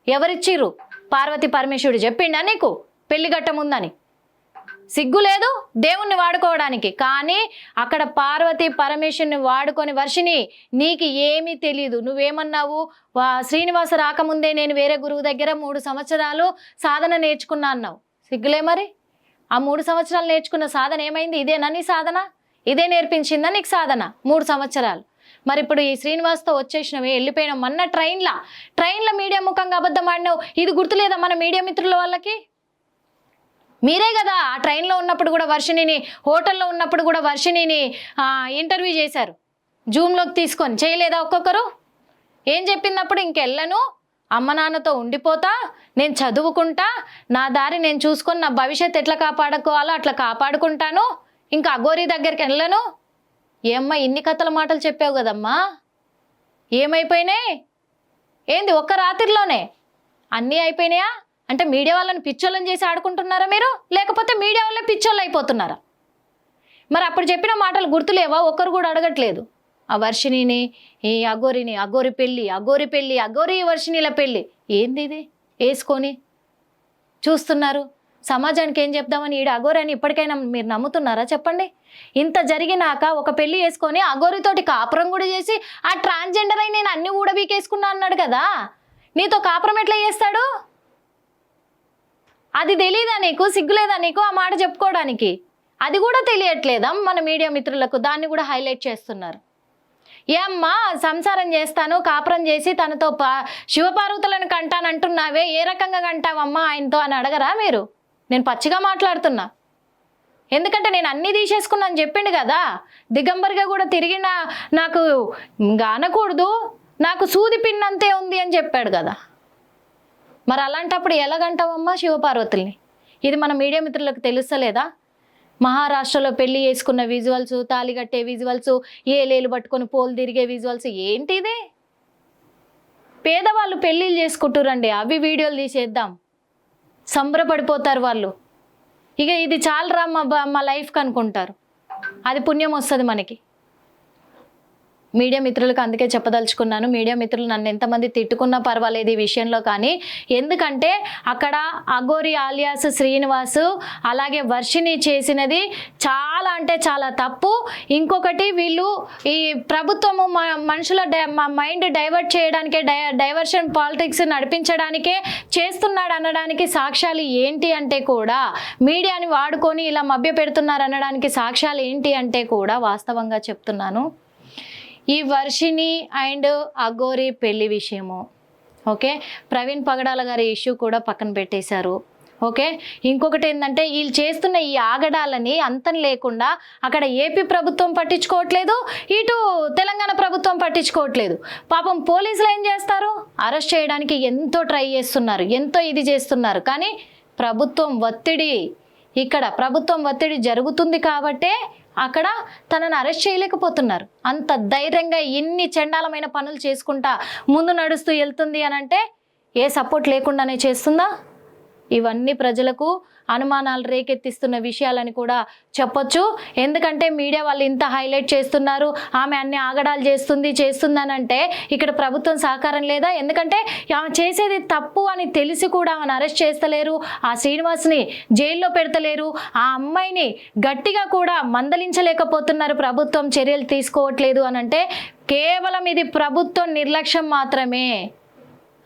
ఎవరిచ్చిర్రు? పార్వతి పరమేశ్వరుడు చెప్పిండా నీకు పెళ్లి ఘట్టం ఉందని? సిగ్గు లేదు దేవుణ్ణి వాడుకోవడానికి. కానీ అక్కడ పార్వతి పరమేశ్వరుని వాడుకొని, వర్షిని నీకు ఏమీ తెలియదు. నువ్వేమన్నావు? శ్రీనివాస రాకముందే నేను వేరే గురువు దగ్గర 3 సంవత్సరాలు సాధన నేర్చుకున్నా అన్నావు. సిగ్గులే మరి? ఆ 3 సంవత్సరాలు నేర్చుకున్న సాధన ఏమైంది? ఇదేనా నీ సాధన? ఇదే నేర్పించిందా నీకు సాధన 3 సంవత్సరాలు? మరి ఇప్పుడు ఈ శ్రీనివాస్తో వచ్చేసినవి, వెళ్ళిపోయినావు. మొన్న ట్రైన్లో మీడియా ముఖంగా అబద్ధం ఆడినావు. ఇది గుర్తులేదా మన మీడియా మిత్రుల వాళ్ళకి? మీరే కదా ఆ ట్రైన్లో ఉన్నప్పుడు కూడా వర్షిణిని, హోటల్లో ఉన్నప్పుడు కూడా వర్షిణిని ఇంటర్వ్యూ చేశారు, జూమ్లోకి తీసుకొని. చేయలేదా ఒక్కొక్కరు? ఏం చెప్పినప్పుడు? ఇంకెళ్ళను, అమ్మ నాన్నతో ఉండిపోతా, నేను చదువుకుంటా, నా దారి నేను చూసుకొని నా భవిష్యత్తు ఎట్లా కాపాడుకోవాలో అట్లా కాపాడుకుంటాను, ఇంకా అఘోరి దగ్గరికి వెళ్ళను. ఏమ్మా ఇన్ని కథల మాటలు చెప్పావు కదమ్మా, ఏమైపోయినాయి? ఏంది ఒక్క రాత్రిలోనే అన్నీ అయిపోయినాయా? అంటే మీడియా వాళ్ళని పిచ్చోళ్ళని చేసి ఆడుకుంటున్నారా మీరు, లేకపోతే మీడియా వాళ్ళే పిచ్చోళ్ళు అయిపోతున్నారా? మరి అప్పుడు చెప్పిన మాటలు గుర్తులేవా? ఒక్కరు కూడా అడగట్లేదు. ఆ వర్షిణిని, ఈ అఘోరిని, అఘోరి పెళ్ళి, అఘోరి వర్షిణిల పెళ్ళి, ఏంది ఇది వేసుకొని చూస్తున్నారు? సమాజానికి ఏం చెప్దామని ఈడ అఘోరి అని ఇప్పటికైనా మీరు నమ్ముతున్నారా చెప్పండి? ఇంత జరిగినాక ఒక పెళ్లి వేసుకొని అఘోరితోటి కాపురం కూడా చేసి, ఆ ట్రాన్స్జెండర్ అయి నేను అన్ని ఊడబీకేసుకున్నా అన్నాడు కదా, నీతో కాపురం ఎట్లా చేస్తాడు? అది తెలీదా నీకు? సిగ్గులేదా నీకు ఆ మాట చెప్పుకోవడానికి? అది కూడా తెలియట్లేదా మన మీడియా మిత్రులకు? దాన్ని కూడా హైలైట్ చేస్తున్నారు. ఏమ్మా సంసారం చేస్తాను, కాపురం చేసి తనతో శివపార్వతులను కంటానంటున్నావే, ఏ రకంగా కంటావమ్మా ఆయనతో అని అడగరా మీరు? నేను పచ్చిగా మాట్లాడుతున్నా. ఎందుకంటే నేను అన్నీ తీసేసుకున్నాను చెప్పిండు కదా. దిగంబరిగా కూడా తిరిగిన నాకు అనకూడదు, నాకు సూది పిన్నంతే ఉంది అని చెప్పాడు కదా. మరి అలాంటప్పుడు ఎలాగంటావమ్మా శివపార్వతుల్ని? ఇది మన మీడియా మిత్రులకు తెలుస్తలేదా? మహారాష్ట్రలో పెళ్లి చేసుకున్న విజువల్స్, తాళి కట్టే విజువల్స్, ఏలేలు పట్టుకొని పోలు తిరిగే విజువల్స్, ఏంటిదే? పేదవాళ్ళు పెళ్ళిళ్ళు చేసుకుంటురండి, అవి వీడియోలు తీసేద్దాం, సంబరపడిపోతారు వాళ్ళు. ఇక ఇది చాలరా మా లైఫ్కి అనుకుంటారు. అది పుణ్యం వస్తుంది మనకి. మీడియా మిత్రులకు అందుకే చెప్పదలుచుకున్నాను. మీడియా మిత్రులు నన్ను ఎంతమంది తిట్టుకున్నా పర్వాలేదు ఈ విషయంలో, కానీ ఎందుకంటే అక్కడ అఘోరి ఆలియాస్ శ్రీనివాసు అలాగే వర్షిని చేసినది చాలా అంటే చాలా తప్పు. ఇంకొకటి వీళ్ళు ఈ ప్రభుత్వము మనుషుల మైండ్ డైవర్ట్ చేయడానికే, డైవర్షన్ పాలిటిక్స్ నడిపించడానికే చేస్తున్నాడు అనడానికి సాక్ష్యాలు ఏంటి అంటే కూడా, మీడియాని వాడుకొని ఇలా మభ్య పెడుతున్నారు అనడానికి సాక్ష్యాలు ఏంటి అంటే కూడా వాస్తవంగా చెప్తున్నాను. ఈ వర్షిని అండ్ అఘోరి పెళ్లి విషయము, ఓకే, ప్రవీణ్ పగడాల గారి ఇష్యూ కూడా పక్కన పెట్టేశారు. ఓకే, ఇంకొకటి ఏంటంటే వీళ్ళు చేస్తున్న ఈ ఆగడాలని అంతం లేకుండా అక్కడ ఏపీ ప్రభుత్వం పట్టించుకోవట్లేదు, ఇటు తెలంగాణ ప్రభుత్వం పట్టించుకోవట్లేదు. పాపం పోలీసులు ఏం చేస్తారు, అరెస్ట్ చేయడానికి ఎంతో ట్రై చేస్తున్నారు, ఎంతో ఇది చేస్తున్నారు, కానీ ప్రభుత్వం ఒత్తిడి, ఇక్కడ ప్రభుత్వం ఒత్తిడి జరుగుతుంది కాబట్టే అక్కడ తనను అరెస్ట్ చేయలేకపోతున్నారు. అంత ధైర్యంగా ఇన్ని చండాలమైన పనులు చేసుకుంటా ముందు నడుస్తూ వెళ్తుంది అని అంటే ఏ సపోర్ట్ లేకుండానే చేస్తుందా? ఇవన్నీ ప్రజలకు అనుమానాలు రేకెత్తిస్తున్న విషయాలని కూడా చెప్పొచ్చు. ఎందుకంటే మీడియా వాళ్ళు ఇంత హైలైట్ చేస్తున్నారు, ఆమె అన్ని ఆగడాలు చేస్తుందని అంటే ఇక్కడ ప్రభుత్వం సహకారం లేదా? ఎందుకంటే ఆమె చేసేది తప్పు అని తెలిసి కూడా ఆమెను అరెస్ట్ చేస్తలేరు, ఆ శ్రీనివాస్ని జైల్లో పెడతలేరు, ఆ అమ్మాయిని గట్టిగా కూడా మందలించలేకపోతున్నారు, ప్రభుత్వం చర్యలు తీసుకోవట్లేదు అని అంటే కేవలం ఇది ప్రభుత్వం నిర్లక్ష్యం మాత్రమే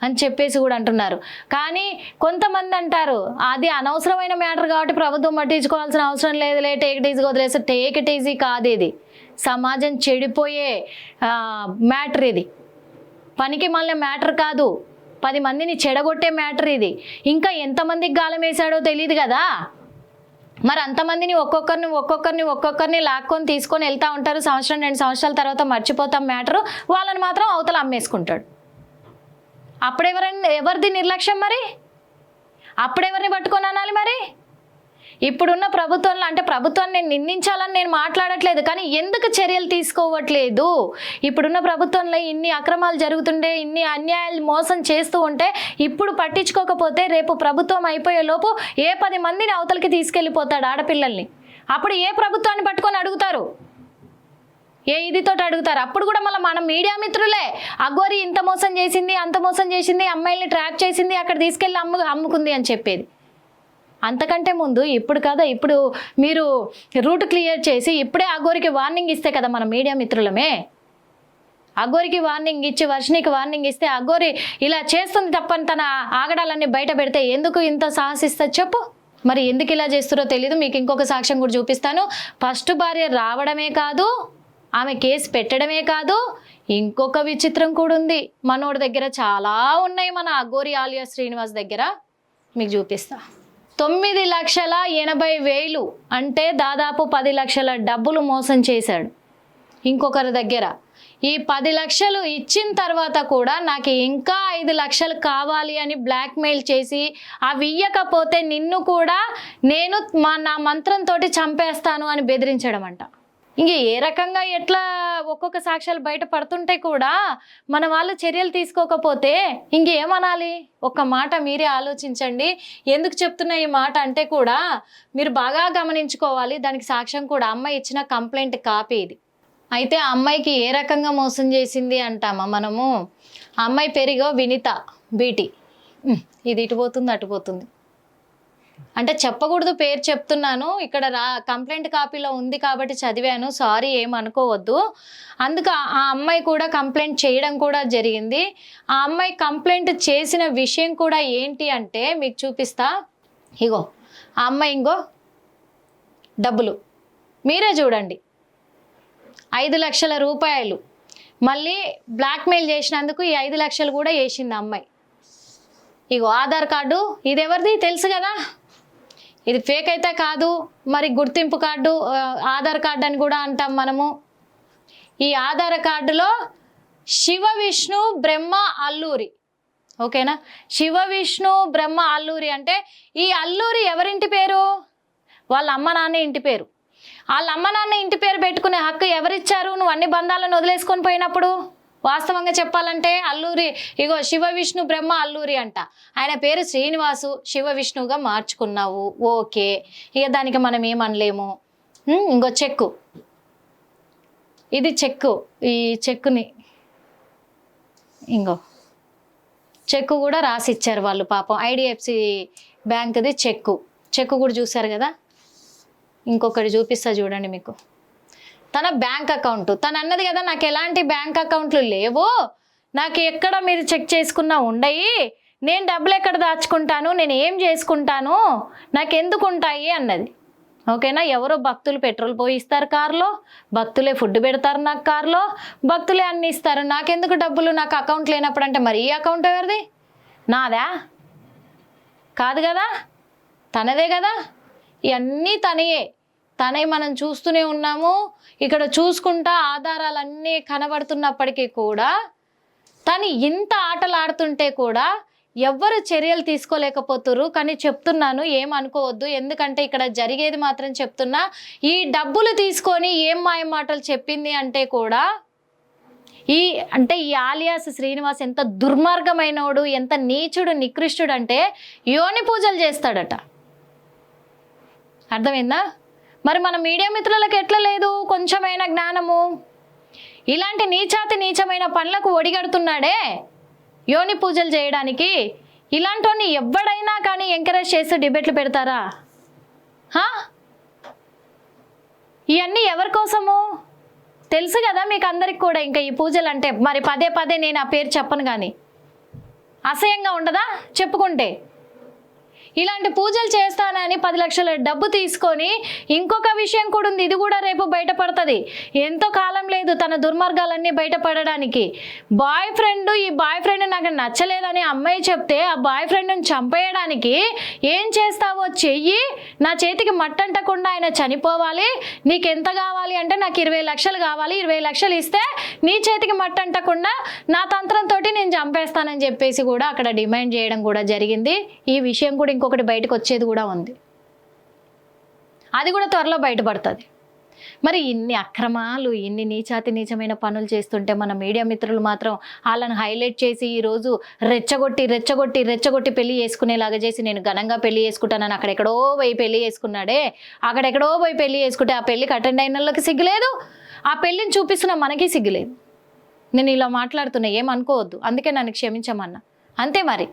అని చెప్పేసి కూడా అంటున్నారు. కానీ కొంతమంది అంటారు అది అనవసరమైన మ్యాటర్ కాబట్టి ప్రభుత్వం పట్టించుకోవాల్సిన అవసరం లేదులే, టేక్ ఇట్ ఈజీ వదిలేసి. టేక్ ఇట్ ఈజీ కాదు, ఇది సమాజం చెడిపోయే మ్యాటర్, ఇది పనికి మళ్ళీ మ్యాటర్ కాదు, 10 మందిని చెడగొట్టే మ్యాటర్ ఇది. ఇంకా ఎంతమందికి గాలం వేశాడో తెలియదు కదా, మరి అంతమందిని ఒక్కొక్కరిని లాక్కొని తీసుకొని వెళ్తూ ఉంటారు. సంవత్సరం 2 సంవత్సరాల తర్వాత మర్చిపోతాం మ్యాటరు, వాళ్ళని మాత్రం అవతల అమ్మేసుకుంటాడు. ఎవరిది నిర్లక్ష్యం మరి? అప్పుడెవరిని పట్టుకొని అనాలి మరి? ఇప్పుడున్న ప్రభుత్వంలో, అంటే ప్రభుత్వాన్ని నేను నిందించాలని నేను మాట్లాడట్లేదు, కానీ ఎందుకు చర్యలు తీసుకోవట్లేదు? ఇప్పుడున్న ప్రభుత్వంలో ఇన్ని అక్రమాలు జరుగుతుండే, ఇన్ని అన్యాయాలు మోసం చేస్తూ ఉంటే ఇప్పుడు పట్టించుకోకపోతే రేపు ప్రభుత్వం అయిపోయే లోపు ఏ 10 మందిని అవతలకి తీసుకెళ్ళిపోతాడు ఆడపిల్లల్ని. అప్పుడు ఏ ప్రభుత్వాన్ని పట్టుకొని అడుగుతారు? ఏ ఇదితో అడుగుతారు? అప్పుడు కూడా మళ్ళీ మన మీడియా మిత్రులే అఘోరి ఇంత మోసం చేసింది, అంత మోసం చేసింది, అమ్మాయిల్ని ట్రాప్ చేసింది, అక్కడ తీసుకెళ్ళి అమ్ముకుంది అని చెప్పేది. అంతకంటే ముందు ఇప్పుడు కదా, ఇప్పుడు మీరు రూట్ క్లియర్ చేసి ఇప్పుడే అఘోరికి వార్నింగ్ ఇస్తే కదా మన మీడియా మిత్రులమే. అఘోరికి వార్నింగ్ ఇచ్చి వర్షినికి వార్నింగ్ ఇస్తే అఘోరి ఇలా చేస్తుంది తప్పని తన ఆగడాలన్నీ బయట పెడితే ఎందుకు ఇంత సాహసిస్తా చెప్పు? మరి ఎందుకు ఇలా చేస్తారో తెలీదు. మీకు ఇంకొక సాక్ష్యం కూడా చూపిస్తాను. ఫస్ట్ భార్య రావడమే కాదు, ఆమె కేసు పెట్టడమే కాదు, ఇంకొక విచిత్రం కూడా ఉంది. మనోడి దగ్గర చాలా ఉన్నాయి, మన అఘోరి ఆలియాస్ శ్రీనివాస్ దగ్గర. మీకు చూపిస్తా. 9,80,000 అంటే దాదాపు 10 లక్షల డబ్బులు మోసం చేశాడు ఇంకొకరి దగ్గర. ఈ 10 లక్షలు ఇచ్చిన తర్వాత కూడా నాకు ఇంకా 5 లక్షలు కావాలి అని బ్లాక్మెయిల్ చేసి, అవి ఇయ్యకపోతే నిన్ను కూడా నేను నా మంత్రంతో చంపేస్తాను అని బెదిరించడం అంట. ఇంక ఏ రకంగా ఎట్లా ఒక్కొక్క సాక్ష్యాలు బయట పడుతుంటే కూడా మన వాళ్ళు చర్యలు తీసుకోకపోతే ఇంకేమనాలి? ఒక్క మాట మీరే ఆలోచించండి. ఎందుకు చెప్తున్నా ఈ మాట అంటే కూడా మీరు బాగా గమనించుకోవాలి. దానికి సాక్ష్యం కూడా అమ్మాయి ఇచ్చిన కంప్లైంట్ కాపీ ఇది. అయితే ఆ అమ్మాయికి ఏ రకంగా మోసం చేసింది అంటామా మనము? ఆ అమ్మాయి పేరుగో వినిత బీటీ. ఇది ఇటు పోతుంది అటు పోతుంది అంటే చెప్పకూడదు, పేరు చెప్తున్నాను. ఇక్కడ కంప్లైంట్ కాపీలో ఉంది కాబట్టి చదివాను, సారీ ఏమనుకోవద్దు. అందుకు ఆ అమ్మాయి కూడా కంప్లైంట్ చేయడం కూడా జరిగింది. ఆ అమ్మాయి కంప్లైంట్ చేసిన విషయం కూడా ఏంటి అంటే మీకు చూపిస్తా. ఇగో ఆ అమ్మాయి ఇంకో డబ్బులు మీరే చూడండి, 5 లక్షల రూపాయలు మళ్ళీ బ్లాక్మెయిల్ చేసినందుకు ఈ 5 లక్షలు కూడా వేసింది అమ్మాయి. ఇగో ఆధార్ కార్డు, ఇది ఎవరిది తెలుసు కదా, ఇది ఫేక్ అయితే కాదు, మరి గుర్తింపు కార్డు, ఆధార్ కార్డు అని కూడా అంటాం మనము. ఈ ఆధార్ కార్డులో శివ విష్ణు బ్రహ్మ అల్లూరి, ఓకేనా? శివ విష్ణు బ్రహ్మ అల్లూరి అంటే ఈ అల్లూరి ఎవరింటి పేరు? వాళ్ళ అమ్మ నాన్న ఇంటి పేరు. వాళ్ళ అమ్మ నాన్న ఇంటి పేరు పెట్టుకునే హక్కు ఎవరిచ్చారు? నువ్వు అన్ని బంధాలను వదిలేసుకొని పోయినప్పుడు. వాస్తవంగా చెప్పాలంటే అల్లూరి, ఇగో శివ విష్ణు బ్రహ్మ అల్లూరి అంట, ఆయన పేరు శ్రీనివాసు, శివ విష్ణువుగా మార్చుకున్నావు, ఓకే, ఇక దానికి మనం ఏమనలేము. ఇంకో చెక్కు, ఇది చెక్కు. ఈ చెక్కుని ఇంకో చెక్కు కూడా రాసి ఇచ్చారు వాళ్ళు పాపం. ఐడిఎఫ్సి బ్యాంక్ది చెక్కు కూడా చూసారు కదా. ఇంకొకటి చూపిస్తా చూడండి మీకు. తన బ్యాంక్ అకౌంట్. తను అన్నది కదా నాకు ఎలాంటి బ్యాంక్ అకౌంట్లు లేవు, నాకు ఎక్కడ మీరు చెక్ చేసుకున్నా ఉండయి, నేను డబ్బులు ఎక్కడ దాచుకుంటాను, నేను ఏం చేసుకుంటాను, నాకు ఎందుకు ఉంటాయి అన్నది. ఓకేనా. ఎవరో భక్తులు పెట్రోల్ పోయిస్తారు కారులో, భక్తులే ఫుడ్ పెడతారు నాకు కారులో, భక్తులే అన్ని ఇస్తారు, నాకెందుకు డబ్బులు, నాకు అకౌంట్ లేనప్పుడు అంటే మరి ఈ అకౌంట్ ఎవరిది? నాదా? కాదు కదా, తనదే కదా. ఇవన్నీ తనే మనం చూస్తూనే ఉన్నాము. ఇక్కడ చూసుకుంటా ఆధారాలన్నీ కనబడుతున్నప్పటికీ కూడా తను ఇంత ఆటలు ఆడుతుంటే కూడా ఎవ్వరు చర్యలు తీసుకోలేకపోతున్నారు. కానీ చెప్తున్నాను, ఏమనుకోవద్దు, ఎందుకంటే ఇక్కడ జరిగేది మాత్రం చెప్తున్నా. ఈ డబ్బులు తీసుకొని ఏం మాయ మాటలు చెప్పింది అంటే కూడా ఈ ఆలియాస్ శ్రీనివాస్ ఎంత దుర్మార్గమైనోడు, ఎంత నీచుడు నికృష్టుడు అంటే యోని పూజలు చేస్తాడట. అర్థమైందా? మరి మన మీడియా మిత్రులకు ఎట్లా లేదు కొంచెమైనా జ్ఞానము? ఇలాంటి నీచమైన పనులకు ఒడిగడుతున్నాడే యోని పూజలు చేయడానికి. ఇలాంటి ఎవడైనా కానీ ఎంకరేజ్ చేసి డిబేట్లు పెడతారా? ఇవన్నీ ఎవరి కోసము తెలుసు కదా మీకు అందరికి కూడా. ఇంకా ఈ పూజలు అంటే మరి పదే నేను ఆ పేరు చెప్పను, కానీ అసహ్యంగా ఉండదా చెప్పుకుంటే? ఇలాంటి పూజలు చేస్తానని 10 లక్షల డబ్బు తీసుకొని ఇంకొక విషయం కూడా ఉంది, ఇది కూడా రేపు బయటపడుతుంది. ఎంతో కాలం లేదు తన దుర్మార్గాలన్నీ బయటపడడానికి. ఈ బాయ్ ఫ్రెండ్ నాకు నచ్చలేదని అమ్మాయి చెప్తే ఆ బాయ్ ఫ్రెండ్ని చంపేయడానికి ఏం చేస్తావో చెయ్యి, నా చేతికి మట్టంటకుండా ఆయన చనిపోవాలి, నీకు ఎంత కావాలి అంటే నాకు 20 లక్షలు కావాలి, 20 లక్షలు ఇస్తే నీ చేతికి మట్టంటకుండా నా తంత్రంతో నేను చంపేస్తానని చెప్పేసి కూడా అక్కడ డిమాండ్ చేయడం కూడా జరిగింది. ఈ విషయం కూడా ఇంకొకటి బయటకు వచ్చేది కూడా ఉంది, అది కూడా త్వరలో బయటపడుతుంది. మరి ఇన్ని అక్రమాలు, ఇన్ని నీచమైన పనులు చేస్తుంటే మన మీడియా మిత్రులు మాత్రం వాళ్ళని హైలైట్ చేసి ఈరోజు రెచ్చగొట్టి పెళ్లి చేసుకునేలాగా చేసి నేను ఘనంగా పెళ్లి చేసుకుంటానని అక్కడెక్కడో పోయి పెళ్లి చేసుకున్నాడే, అక్కడెక్కడో పోయి పెళ్లి చేసుకుంటే ఆ పెళ్లికి అటెండ్ అయిన వాళ్ళకి సిగ్గులేదు, ఆ పెళ్లిని చూపిస్తున్న మనకి సిగ్గులేదు. నేను ఇలా మాట్లాడుతున్నా, ఏమనుకోవద్దు, అందుకే నన్ను క్షమించమన్నా. అంతే మరి.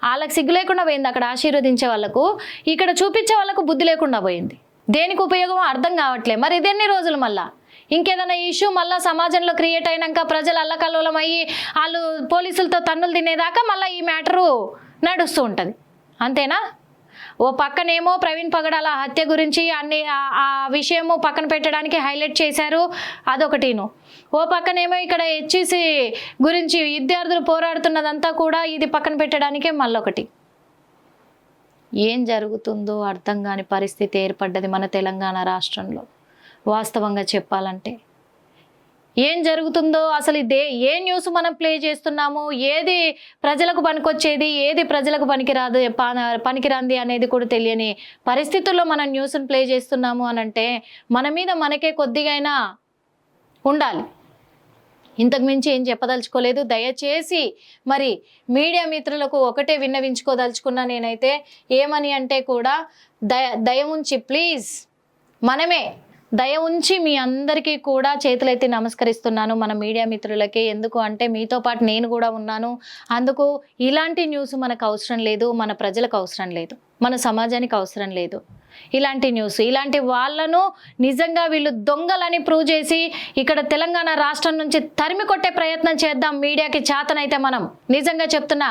వాళ్ళకి సిగ్గు లేకుండా పోయింది అక్కడ ఆశీర్వదించే వాళ్ళకు, ఇక్కడ చూపించే వాళ్ళకు బుద్ధి లేకుండా పోయింది. దేనికి ఉపయోగమో అర్థం కావట్లే. మరి ఇదెన్ని రోజులు మళ్ళా ఇంకేదైనా ఇష్యూ మళ్ళీ సమాజంలో క్రియేట్ అయినాక ప్రజలు అల్లకల్లోలం అయ్యి వాళ్ళు పోలీసులతో తన్నులు తినేదాకా మళ్ళీ ఈ మ్యాటరు నడుస్తూ ఉంటుంది. అంతేనా? ఓ పక్కనేమో ప్రవీణ్ పగడాల హత్య గురించి ఆ విషయము పక్కన పెట్టడానికి హైలైట్ చేశారు, అదొకటిను. ఓ పక్కనేమో ఇక్కడ హెచ్ఈసి గురించి విద్యార్థులు పోరాడుతున్నదంతా కూడా ఇది పక్కన పెట్టడానికే మళ్ళొకటి. ఏం జరుగుతుందో అర్థం కాని పరిస్థితి ఏర్పడ్డది మన తెలంగాణ రాష్ట్రంలో. వాస్తవంగా చెప్పాలంటే ఏం జరుగుతుందో అసలు ఏ న్యూస్ మనం ప్లే చేస్తున్నాము, ఏది ప్రజలకు పనికొచ్చేది, ఏది ప్రజలకు పనికిరాంది అనేది కూడా తెలియని పరిస్థితుల్లో మనం న్యూస్ని ప్లే చేస్తున్నాము అని అంటే మన మీద మనకే కొద్దిగైనా ఉండాలి. ఇంతకు మించి ఏం చెప్పదలుచుకోలేదు. దయచేసి మరి మీడియా మిత్రులకు ఒకటే విన్నవించుకోదలుచుకున్నా నేనైతే, ఏమని అంటే కూడా దయ ఉంచి ప్లీజ్ మనమే దయ ఉంచి మీ అందరికీ కూడా చేతులైతే నమస్కరిస్తున్నాను మన మీడియా మిత్రులకి. ఎందుకు అంటే మీతో పాటు నేను కూడా ఉన్నాను. అందుకు ఇలాంటి న్యూస్ మనకు అవసరం లేదు, మన ప్రజలకు అవసరం లేదు, మన సమాజానికి అవసరం లేదు. ఇలాంటి న్యూస్ ఇలాంటి వాళ్ళను నిజంగా వీళ్ళు దొంగలని ప్రూవ్ చేసి ఇక్కడ తెలంగాణ రాష్ట్రం నుంచి తరిమి కొట్టే ప్రయత్నం చేద్దాం. మీడియాకి చేతనైతే మనం నిజంగా చెప్తున్నా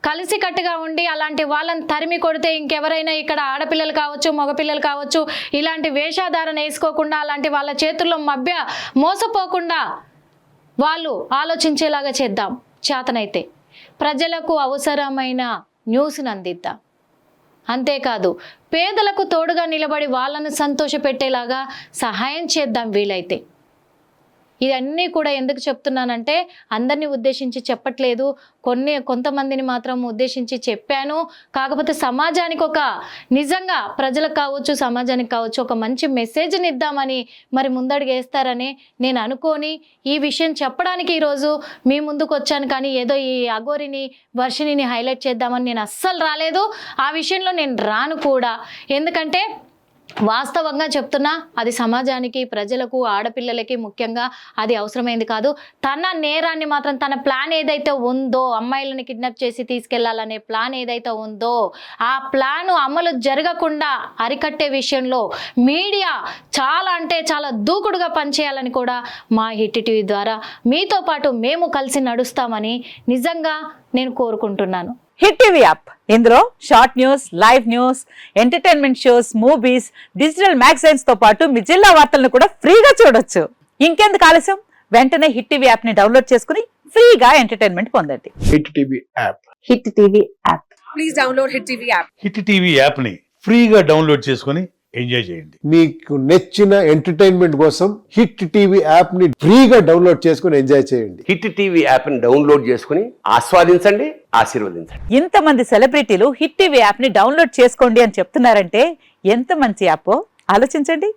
కలిసికట్టుగా ఉండి అలాంటి వాళ్ళని తరిమి కొడితే ఇంకెవరైనా ఇక్కడ ఆడపిల్లలు కావచ్చు, మగపిల్లలు కావచ్చు, ఇలాంటి వేషాధారణ వేసుకోకుండా అలాంటి వాళ్ళ చేతుల్లో మోసపోకుండా వాళ్ళు ఆలోచించేలాగా చేద్దాం. చేతనైతే ప్రజలకు అవసరమైన న్యూస్ని అందిద్దాం. అంతేకాదు పేదలకు తోడుగా నిలబడి వాళ్ళను సంతోషపెట్టేలాగా సహాయం చేద్దాం వీలైతే. ఇవన్నీ కూడా ఎందుకు చెప్తున్నానంటే అందరినీ ఉద్దేశించి చెప్పట్లేదు, కొంతమందిని మాత్రం ఉద్దేశించి చెప్పాను. కాకపోతే సమాజానికి ఒక నిజంగా ప్రజలకు కావచ్చు, సమాజానికి కావచ్చు ఒక మంచి మెసేజ్ని ఇద్దామని మరి ముందడుగు వేస్తారని నేను అనుకొని ఈ విషయం చెప్పడానికి ఈరోజు మీ ముందుకు వచ్చాను. కానీ ఏదో ఈ అఘోరిని వర్షిణిని హైలైట్ చేద్దామని నేను అస్సలు రాలేదు. ఆ విషయంలో నేను రాను కూడా. ఎందుకంటే వాస్తవంగా చెప్తున్నా, అది సమాజానికి, ప్రజలకు, ఆడపిల్లలకి ముఖ్యంగా అది అవసరమైంది కాదు. తన నేరాన్ని మాత్రం, తన ప్లాన్ ఏదైతే ఉందో, అమ్మాయిలను కిడ్నాప్ చేసి తీసుకెళ్లాలనే ప్లాన్ ఏదైతే ఉందో, ఆ ప్లాన్ అమలు జరగకుండా అరికట్టే విషయంలో మీడియా చాలా అంటే చాలా దూకుడుగా పనిచేయాలని కూడా మా హిట్ టీవీ ద్వారా మీతో పాటు మేము కలిసి నడుస్తామని నిజంగా నేను కోరుకుంటున్నాను. హిట్ టీవీ యాప్, ఇందులో short news, live news, entertainment shows, movies, digital magazines తో పాటు మీ జిల్లా వార్తలను కూడా ఫ్రీగా చూడొచ్చు. ఇంకెందుకు ఆలస్యం, వెంటనే హిట్ టీవీ యాప్ ని డౌన్లోడ్ చేసుకుని ఫ్రీగా ఎంటర్టైన్మెంట్ పొందండి. Hit TV app. Hit TV app. Please download hit TV app. Hit TV app ని ఫ్రీగా డౌన్లోడ్ చేసుకొని ఎంజాయ్ చేయండి. మీకు నచ్చిన ఎంటర్టైన్మెంట్ కోసం హిట్ టీవీ యాప్ ని ఫ్రీగా డౌన్లోడ్ చేసుకుని ఎంజాయ్ చేయండి. హిట్ టీవీ యాప్ ని డౌన్లోడ్ చేసుకుని ఆస్వాదించండి, ఆశీర్వదించండి. ఇంతమంది సెలబ్రిటీలు హిట్ టీవీ యాప్ ని డౌన్లోడ్ చేసుకోండి అని చెప్తున్నారంటే ఎంత మంచి యాప్ ఆలోచించండి.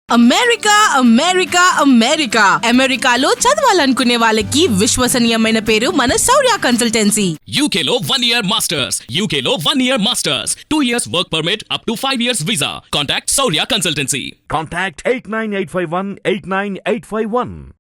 అమెరికా అమెరికా అమెరికా అమెరికాలో చదవాలనుకునే వాళ్ళకి విశ్వసనీయమైన పేరు మన శౌర్య కన్సల్టెన్సీ. UK లో 1 year masters. UK లో 1 year masters. 2 years work permit up to 5 years visa. Contact Saurya Consultancy. Contact 89851 89851.